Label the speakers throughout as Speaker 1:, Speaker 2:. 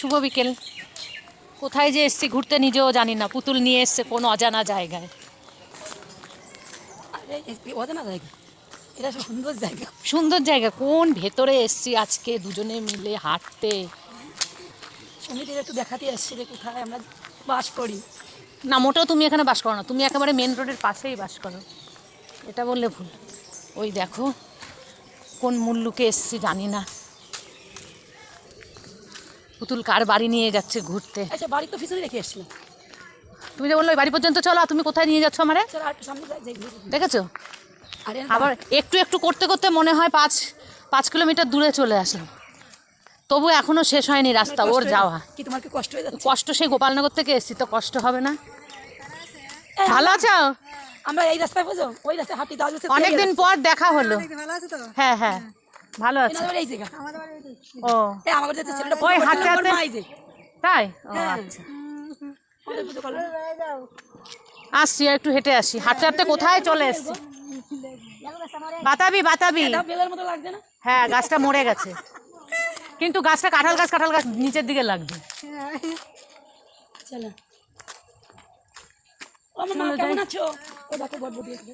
Speaker 1: শুভ বিকেল। কোথায় যে এসছি ঘুরতে নিজেও জানি না। পুতুল নিয়ে এসছে কোন অজানা জায়গায়।
Speaker 2: অজানা জায়গা, এটা সুন্দর জায়গা।
Speaker 1: সুন্দর জায়গা কোন ভেতরে এসছি আজকে দুজনে মিলে হাঁটতে।
Speaker 2: সমিতির একটু দেখাতে আসছি যে কোথায় আমরা বাস করি।
Speaker 1: না মোটেও তুমি এখানে বাস করো না, তুমি একেবারে মেন রোডের পাশেই বাস করো, এটা বললে ভুল। ওই দেখো কোন মুল্লুকে এসছি জানি না। পুতুল কার বাড়ি নিয়ে যাচ্ছে ঘুরতে।
Speaker 2: আচ্ছা, বাড়ি তো পিছনে রেখে এসছিলাম।
Speaker 1: তুমি যে বললো ওই বাড়ি পর্যন্ত চলো, আর তুমি কোথায় নিয়ে যাচ্ছ আমারে?
Speaker 2: চলো আর একটু সামনে যাই।
Speaker 1: দেখেছো?
Speaker 2: আরে
Speaker 1: আবার একটু একটু করতে করতে মনে হয় 5 কিলোমিটার দূরে চলে আসলাম, তবু এখনো শেষ হয়নি রাস্তা ওর যাওয়া।
Speaker 2: কি তোমার কি কষ্ট হয়ে যাচ্ছে?
Speaker 1: কষ্ট, সেই গোপালনগর থেকে এসছি তো কষ্ট হবে না? ভালো আছো?
Speaker 2: আমরা এই রাস্তায় বুঝো ওই রাস্তায় হাঁটি দাও।
Speaker 1: অনেকদিন পর দেখা হলো। হ্যাঁ হ্যাঁ ভালো আছে।
Speaker 2: এই জায়গা
Speaker 1: ও
Speaker 2: এই আমাদের যে ছেলেটা
Speaker 1: ওই হাঁটতে হাঁটতে
Speaker 2: এই যে
Speaker 1: তাই? ও
Speaker 2: হ্যাঁ।
Speaker 1: আচ্ছা,
Speaker 2: আমাদের পুজো করলো।
Speaker 1: আসছি আর একটু হেঁটে আসি। হাঁটতে হাঁটতে কোথায় চলে এসছি। বাতাবি বাতাবি।
Speaker 2: এটা বেলের মতো লাগছে না?
Speaker 1: হ্যাঁ গাছটা মরে গেছে, কিন্তু গাছটা কাঁঠাল গাছ নিচের দিকে লাগবে।
Speaker 2: চলো ও মা, কেমন আছো? ও দেখো বড়বড়ি আছে।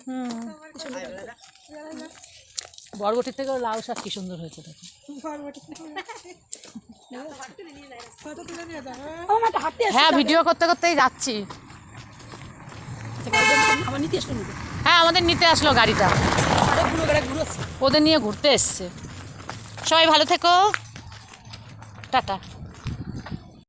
Speaker 1: বরবটির থেকে লাউ শাক কি সুন্দর হয়েছে দেখো।
Speaker 2: ও মা, এটা হাঁটতে আসছে।
Speaker 1: হ্যাঁ ভিডিও করতে করতেই যাচ্ছি।
Speaker 2: আমার নিতে এসো নিতে।
Speaker 1: হ্যাঁ আমাদের নিতে আসলো গাড়িটা,
Speaker 2: আরে ঘুরো আছে।
Speaker 1: ওদের নিয়ে ঘুরতে এসছে। সবাই ভালো থেকো, টাটা।